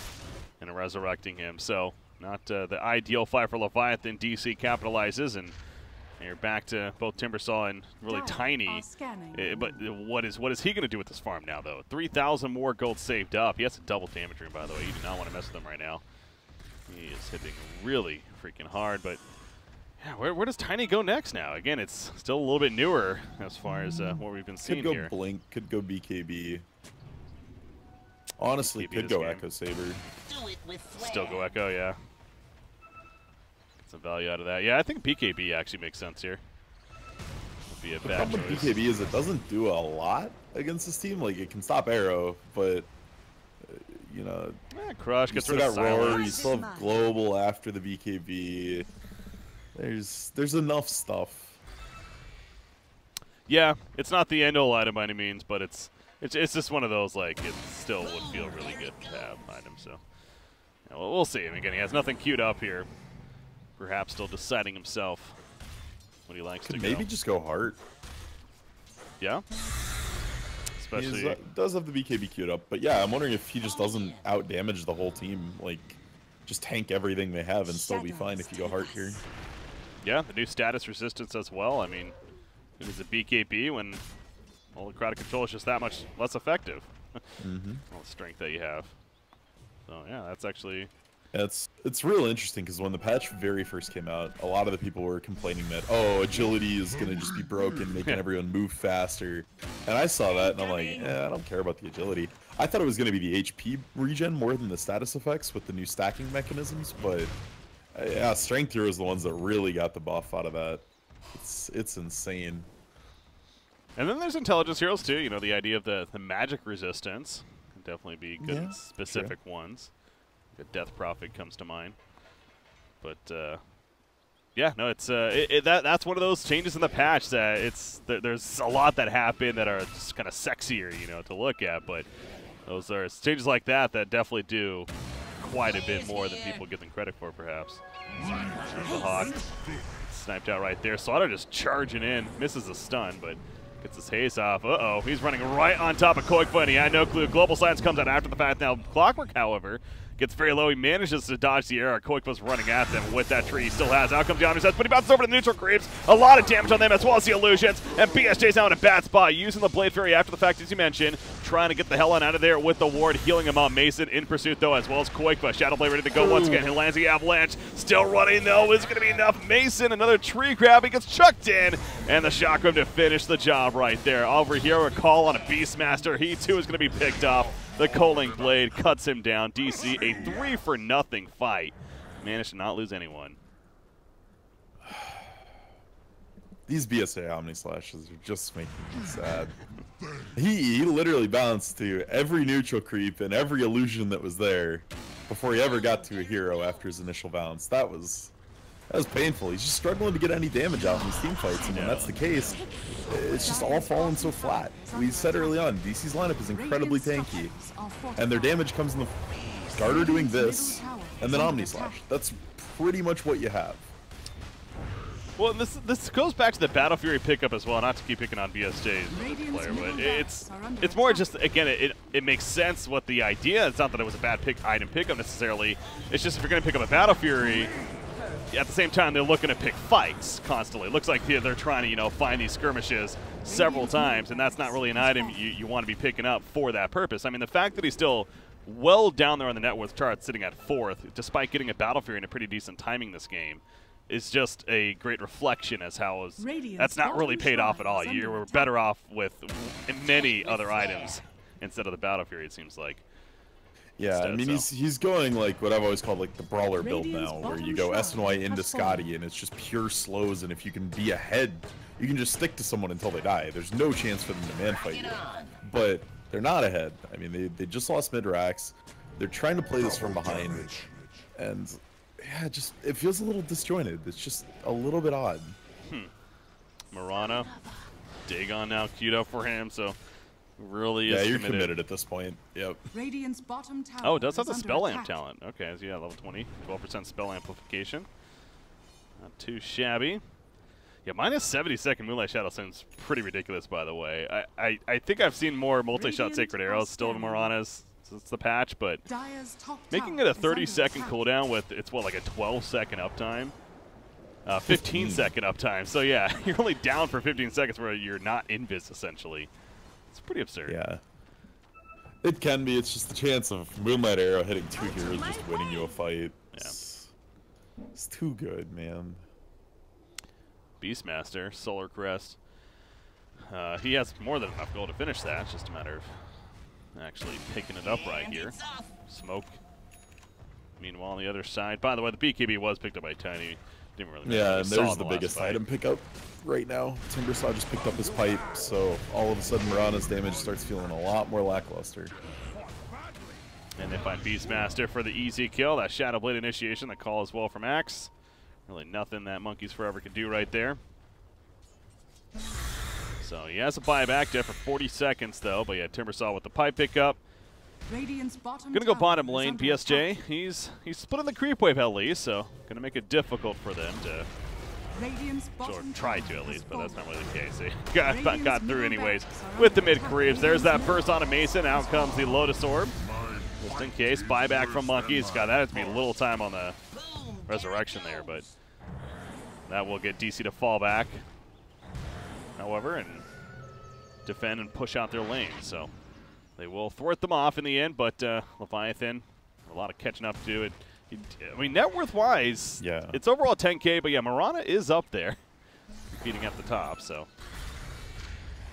and resurrecting him. So not the ideal fight for Leviathan. DC capitalizes, and you're back to both Timbersaw and really Tiny. But what is he going to do with this farm now, though? 3,000 more gold saved up. He has a double damage room, by the way. You do not want to mess with him right now. He is hitting really freaking hard, but yeah, where does Tiny go next now? Again, it's still a little bit newer as far as what we've been seeing here. Could go Blink, could go BKB. Honestly, could go Echo Saber. Still go Echo, yeah. Get some value out of that. Yeah, I think BKB actually makes sense here. Would be a bad problem with BKB is it doesn't do a lot against this team. Like, it can stop Arrow, but you know, Crush gets rid of Roar, you still have Global after the BKB. There's enough stuff. Yeah, it's not the end-all item by any means, but it's just one of those, like, it still would feel really good to have item. So yeah, well, we'll see. I mean, again, he has nothing queued up here. Perhaps still deciding himself what he likes to go. Maybe just go Heart. Yeah. Especially he does have the BKB queued up, but yeah, I'm wondering if he just doesn't out-damage the whole team, like just tank everything they have and still be fine if you go Heart here. Yeah, the new status resistance as well. I mean, it is a BKB when all the crowd control is just that much less effective. All the strength that you have. So yeah, that's actually. It's real interesting because when the patch very first came out, a lot of the people were complaining that, oh, agility is going to just be broken, making everyone move faster. And I saw that and I'm like, I don't care about the agility. I thought it was going to be the HP regen more than the status effects with the new stacking mechanisms, but yeah, Strength Hero is the ones that really got the buff out of that. It's insane. And then there's Intelligence Heroes too, you know, the idea of the magic resistance can definitely be good in specific ones. The Death Prophet comes to mind, but yeah, no, it's that's one of those changes in the patch that there's a lot that happen that are just kind of sexier, you know, to look at, but those are changes like that definitely do quite a bit more than people give them credit for, perhaps. There's the Hawk sniped out right there. Slaughter just charging in, misses a stun, but gets his haze off. Uh-oh, he's running right on top of Koikfa, and he had no clue. Global Science comes out after the fact. Now, Clockwork, however, gets very low. He manages to dodge the arrow. Koikfa's running at them with that tree. He still has. Out comes Yonder, but he bounces over to the neutral creeps. A lot of damage on them as well as the illusions. And BSJ's now in a bad spot, using the Blade Fury after the fact, as you mentioned. trying to get the hell out of there with the ward, healing him out. Mason in pursuit, though, as well as Qualifier. Shadowblade ready to go once again. He lands the avalanche. Still running, though. Is it going to be enough? Mason, another tree grab. He gets chucked in. And the chakram to finish the job right there. Over here, a call on a Beastmaster. He, too, is going to be picked off. The Coaling Blade cuts him down. DC, a 3-for-0 fight. Managed to not lose anyone. These BSA Omni Slashes are just making me sad. He literally bounced to every neutral creep and every illusion that was there before he ever got to a hero after his initial bounce. That was painful. He's just struggling to get any damage out in these team fights, and when that's the case, it's just all falling so flat. We said early on, DC's lineup is incredibly tanky, and their damage comes in the starter doing this, and then Omni Slash. That's pretty much what you have. Well, this goes back to the Battle Fury pickup as well. Not to keep picking on BSJ's player, but it's more just, again, it makes sense what the idea. It's not that it was a bad item pickup necessarily. It's just if you're going to pick up a Battle Fury, at the same time they're looking to pick fights constantly. It looks like they're trying to find these skirmishes several times, and that's not really an item you want to be picking up for that purpose. I mean, the fact that he's still well down there on the net worth chart, sitting at 4th, despite getting a Battle Fury and a pretty decent timing this game, is just a great reflection as how that's not really paid off at all. You were better off with many other items instead of the Battle Fury, it seems like. Yeah, I mean, he's going like what I've always called like the brawler build now, where you go S and Y into Scotty, and it's just pure slows, and if you can be ahead, you can just stick to someone until they die. There's no chance for them to man fight you. But they're not ahead. I mean, they just lost mid-racks. They're trying to play this from behind, and yeah, it feels a little disjointed. It's just a little bit odd. Mirana, Dagon now queued up for him, so really yeah, is you're committed at this point. Yep. Radiant's bottom tower oh, it does have the is spell under amp attack. talent. Okay, so yeah, level 20, 12% spell amplification. Not too shabby. Yeah, minus 70-second Moonlight Shadow sounds pretty ridiculous, by the way. I think I've seen more multi-shot Sacred Arrows still in Mirana's since the patch, but making it a 30-second cooldown with, it's what, like a 12-second uptime? 15-second uptime. So yeah, you're only down for 15 seconds where you're not invis, essentially. It's pretty absurd. Yeah. It can be. It's just the chance of Moonlight Arrow hitting 2 heroes just winning you a fight. Yeah. It's too good, man. Beastmaster, Solar Crest. He has more than enough gold to finish that. It's just a matter of actually picking it up right here. Smoke. Meanwhile, on the other side, by the way, the BKB was picked up by Tiny. Didn't really matter. Yeah, and there's the biggest item pickup right now. Timbersaw just picked up his pipe, so all of a sudden Mirana's damage starts feeling a lot more lackluster. And they find Beastmaster for the easy kill. That Shadowblade initiation, the call as well from Axe. Really nothing that Monkeys Forever could do right there. So he has a buyback there for 40 seconds, though. But yeah, Timbersaw with the pipe pickup. Gonna go bottom lane, BSJ. He's splitting the creep wave at least, so gonna make it difficult for them to or try to at least, but that's not really the case. They got through anyways with the mid creeps. There's that first on a Mason. Out comes the Lotus Orb. Just in case, buyback from Monkeys. God, that has to be a little time on the resurrection there, but that will get DC to fall back, however, and defend and push out their lane. So they will thwart them off in the end, but Leviathan, a lot of catching up to do. I mean, net worth-wise, yeah, it's overall 10K, but yeah, Mirana is up there, competing at the top, so.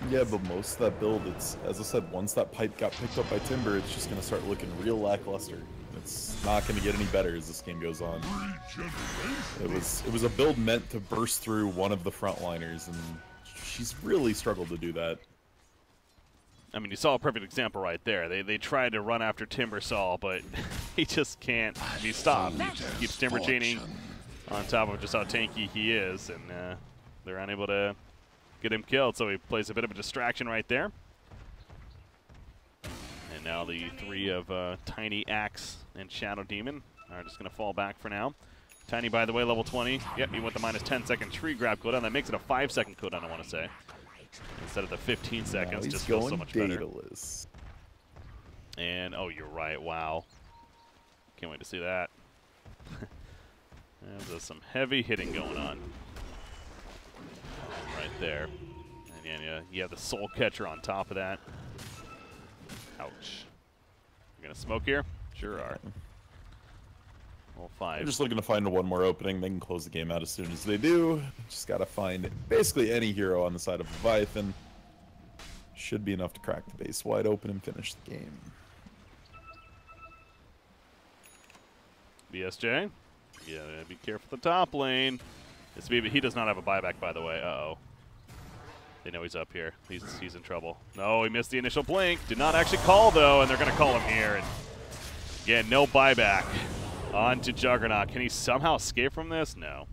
Yeah, but most of that build, it's, as I said, once that pipe got picked up by Timber, it's just going to start looking real lackluster. It's not going to get any better as this game goes on. It was a build meant to burst through one of the frontliners, and she's really struggled to do that. I mean, you saw a perfect example right there. They tried to run after Timbersaw, but he just can't be stopped. He just keeps Timber chaining on top of just how tanky he is, and they're unable to get him killed, so he plays a bit of a distraction right there. And now the 3 of Tiny, Axe, and Shadow Demon are just going to fall back for now. Tiny, by the way, level 20. Yep, he went the minus 10-second tree grab cooldown. That makes it a 5-second cooldown, I want to say. Instead of the 15 seconds, just feels so much better. And, oh, you're right. Wow. Can't wait to see that. There's some heavy hitting going on. Right there. And yeah, you have the Soul Catcher on top of that. Ouch. You're going to smoke here? Sure are. Well, 5. They're just looking to find one more opening. They can close the game out as soon as they do. Just got to find basically any hero on the side of Leviathan. Should be enough to crack the base wide open and finish the game. BSJ. Yeah, be careful the top lane. He does not have a buyback, by the way. Uh-oh. They know he's up here. He's in trouble. No, he missed the initial blink. Did not actually call, though, and they're going to call him here. And again, no buyback. On to Juggernaut. Can he somehow escape from this? No.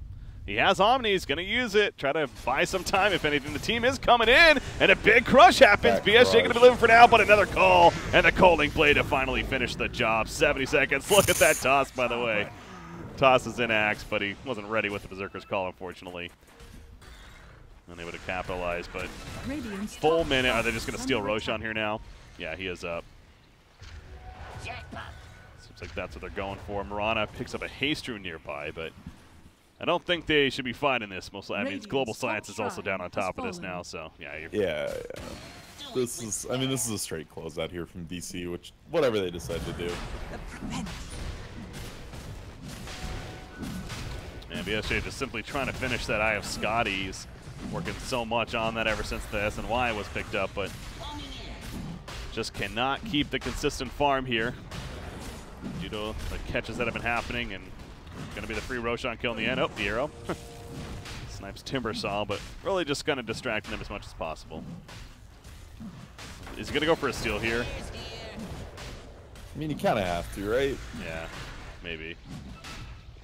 He has Omni. He's going to use it. Try to buy some time, if anything. The team is coming in, and a big crush happens. BSJ going to be living for now, but another call, and the Coaling Blade to finally finish the job. 70 seconds. Look at that toss, by the way. Toss is in Axe, but he wasn't ready with the Berserker's call, unfortunately. And they would have capitalized, but full minute. Are they just going to steal Roshan here now? Yeah, he is up. Seems like that's what they're going for. Mirana picks up a haste rune nearby, but I don't think they should be finding this. Mostly, I mean, Global Science is also down on top of this now, so yeah. Yeah. This is a straight closeout here from DC, which whatever they decide to do. And BSJ just simply trying to finish that Eye of Scotty. He's working so much on that ever since the SNY was picked up, but just cannot keep the consistent farm here due to the catches that have been happening, and going to be the free Roshan kill in the end. Oh, the arrow. Snipes Timbersaw, but really just kind of distracting them as much as possible. Is he going to go for a steal here? I mean, you kind of have to, right? Yeah, maybe.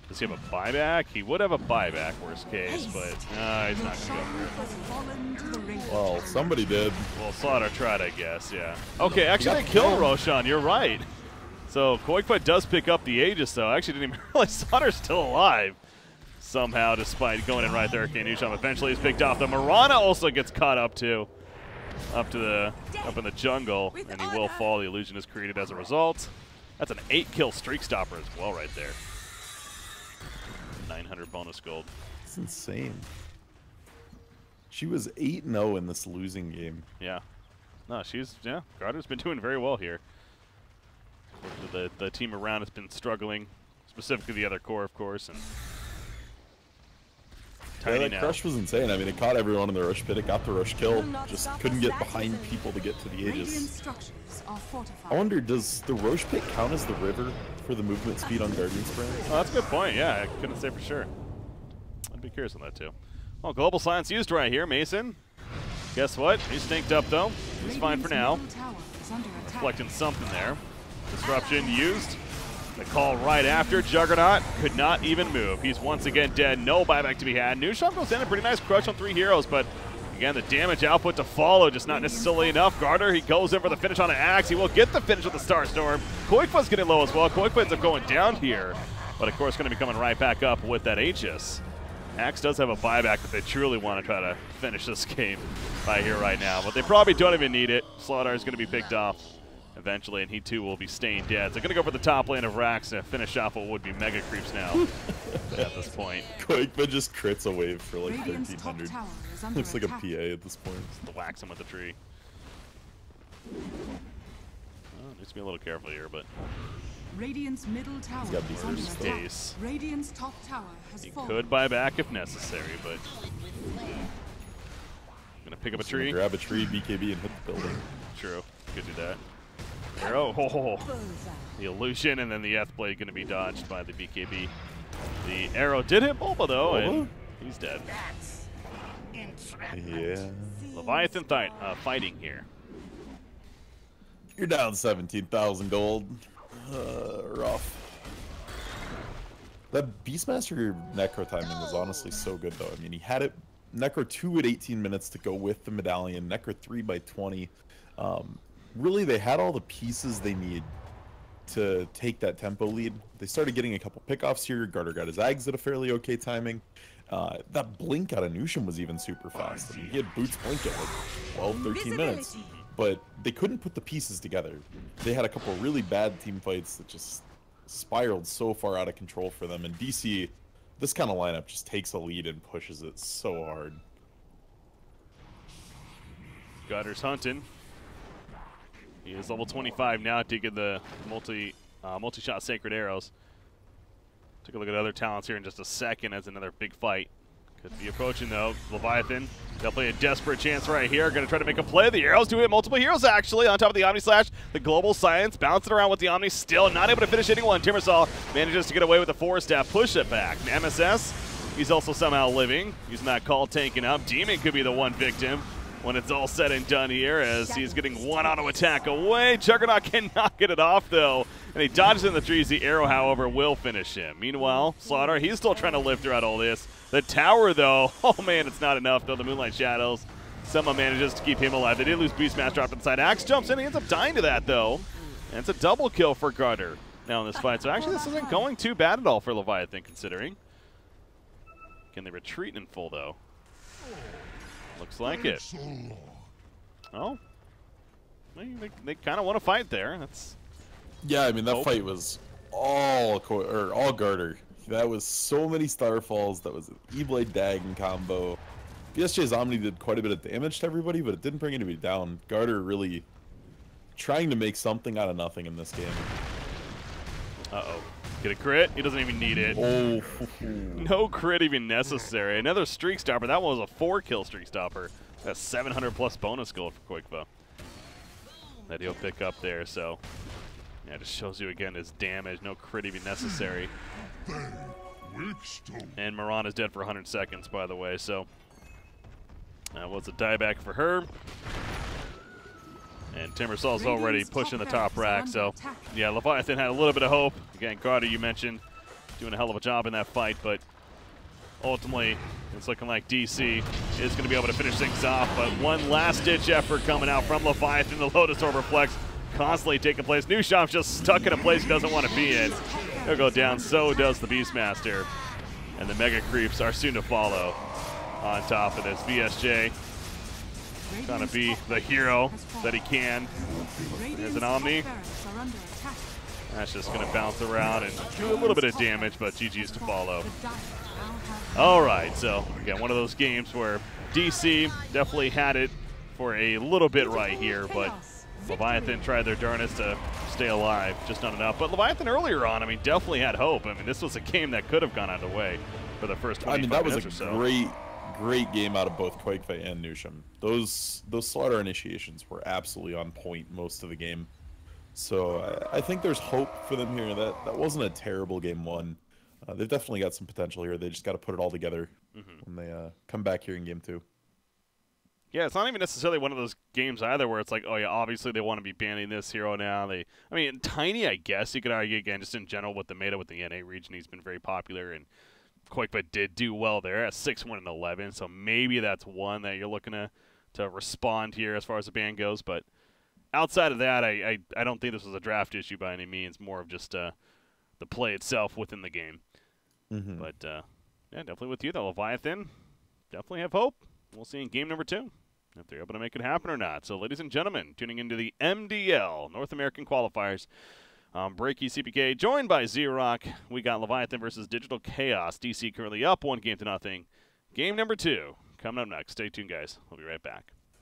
Does he have a buyback? He would have a buyback, worst case, but he's not going to go for it. Well, somebody did. Well, Slaughter tried, I guess, yeah. Okay, actually they kill Roshan, you're right. So Qualifier does pick up the Aegis, though. I actually didn't even realize Slaughter's still alive somehow, despite going in right there. Okay, Nusham eventually is picked off. The Mirana also gets caught up in the jungle, and he will fall. The illusion is created as a result. That's an 8-kill streak stopper as well right there. 900 bonus gold. It's insane. She was 8-0 in this losing game. Yeah. No, Garter's been doing very well here. The team around has been struggling, specifically the other core, of course. And yeah, that crush was insane. I mean, it caught everyone in the rush pit. It got the rush kill. Just couldn't get behind people to get to the Aegis. I wonder, does the rush pit count as the river for the movement speed on Guardian Sprint? Oh, that's a good point. Yeah, I couldn't say for sure. I'd be curious on that, too. Well, Global Science used right here. Mason, guess what? He's stinked up, though. He's fine for now. Reflecting something there. Disruption used. The call right after. Juggernaut could not even move. He's once again dead. No buyback to be had. Nusham goes in a pretty nice crush on 3 heroes, but again, the damage output to follow just not necessarily enough. Garter, he goes in for the finish on an Axe. He will get the finish with the Star Storm. Koikwa's getting low as well. Koikwa ends up going down here, but of course going to be coming right back up with that Aegis. Axe does have a buyback if they truly want to try to finish this game right here, right now, but they probably don't even need it. Slaughter is going to be picked off eventually, and he too will be staying dead. So going to go for the top lane of Rax to finish off what would be mega creeps now at this point. Quakeman just crits a wave for like 1,300. Looks like a PA at this point. Just whacks him with the tree. Well, needs to be a little careful here, but Radiant's middle tower he's got is under burst. attack. Ace. Radiant's top tower has He fallen. could buy back if necessary, but gonna pick up a tree. Grab a tree, BKB, and hit the building. True, could do that. Arrow, the illusion, and then the Eth Blade going to be dodged by the BKB. The arrow did hit Bulba, though, and he's dead. Yeah. Leviathan fighting here. You're down 17,000 gold. Rough. That Beastmaster Necro timing was honestly so good, though. I mean, he had it Necro 2 at 18 minutes to go with the medallion, Necro 3 by 20. Really, they had all the pieces they need to take that tempo lead. They started getting a couple pickoffs here. Garter got his Ags at a fairly okay timing. That blink out of Nusham was even super fast. I mean, he had Boots blink at like 12, 13 minutes. But they couldn't put the pieces together. They had a couple really bad team fights that just spiraled so far out of control for them. And DC, this kind of lineup just takes a lead and pushes it so hard. Garter's hunting. He is level 25 now, taking the multi-shot sacred arrows. Take a look at other talents here in just a second as another big fight. Could be approaching, though. Leviathan, definitely a desperate chance right here. Going to try to make a play. The arrows do hit multiple heroes, actually, on top of the Omni Slash. The Global Science bouncing around with the Omni, still not able to finish anyone. Timbersall manages to get away with the 4-step, push it back. MSS, he's also somehow living. Using that call, tanking up. Demon could be the one victim when it's all said and done here, as he's getting one auto attack away. Juggernaut cannot get it off, though, and he dodges in the trees. The arrow, however, will finish him. Meanwhile, Slaughter, he's still trying to live throughout all this. The tower, though, oh man, it's not enough, though. The Moonlight Shadows, someone manages to keep him alive. They did lose Beastmaster drop inside. Axe jumps in, he ends up dying to that, though, and it's a double kill for Garter now in this fight. So actually, this isn't going too bad at all for Leviathan, considering. Can they retreat in full, though? Looks like it. Oh, they kind of want to fight there. That's yeah. I mean, that fight was all Garter. That was so many Starfalls. That was an E-Blade Dagon combo. BSJ's Omni did quite a bit of damage to everybody, but it didn't bring anybody down. Garter really trying to make something out of nothing in this game. Uh-oh. Get a crit? He doesn't even need it. Oh. No crit even necessary. Another streak stopper. That one was a 4-kill streak stopper. That's 700+ bonus gold for Qualifier that he'll pick up there. So, yeah, it just shows you again his damage. No crit even necessary. And Moran is dead for 100 seconds, by the way. So, that was a dieback for her. And Timbersall's already pushing the top rack, so yeah, Leviathan had a little bit of hope. Again, Garter, you mentioned, doing a hell of a job in that fight, but ultimately, it's looking like DC is going to be able to finish things off. But one last-ditch effort coming out from Leviathan. The Lotus Orb Reflex constantly taking place. Nusham's just stuck in a place he doesn't want to be in. He'll go down, so does the Beastmaster. And the Mega Creeps are soon to follow on top of this. VSJ trying to be the hero that he can. There's an Omni. That's just going to bounce around and do a little bit of damage, but GG's to follow. All right, so again, one of those games where DC definitely had it for a little bit right here, but Leviathan tried their darnest to stay alive, just not enough. But Leviathan earlier on, I mean, definitely had hope. I mean, this was a game that could have gone either way for the first 25 minutes or so. I mean, that was a great game out of both Qualifier and Nusham. Those Slaughter initiations were absolutely on point most of the game. So I think there's hope for them here. That wasn't a terrible game one. They've definitely got some potential here. They just got to put it all together when they come back here in game 2. Yeah, it's not even necessarily one of those games either where it's like, oh yeah, obviously they want to be banning this hero now. I mean, Tiny, I guess you could argue, again, just in general with the meta with the NA region, he's been very popular, and Qualifier did do well there at 6-1-11, so maybe that's one that you're looking to respond here as far as the ban goes. But outside of that, I don't think this was a draft issue by any means, more of just the play itself within the game. But yeah, definitely with you though, Leviathan. Definitely have hope. We'll see in game number 2 if they're able to make it happen or not. So, ladies and gentlemen, tuning into the MDL North American Qualifiers. Breaky CPK joined by Z-Rock. We got Leviathan versus Digital Chaos. DC currently up 1-0. Game number 2 coming up next. Stay tuned, guys. We'll be right back.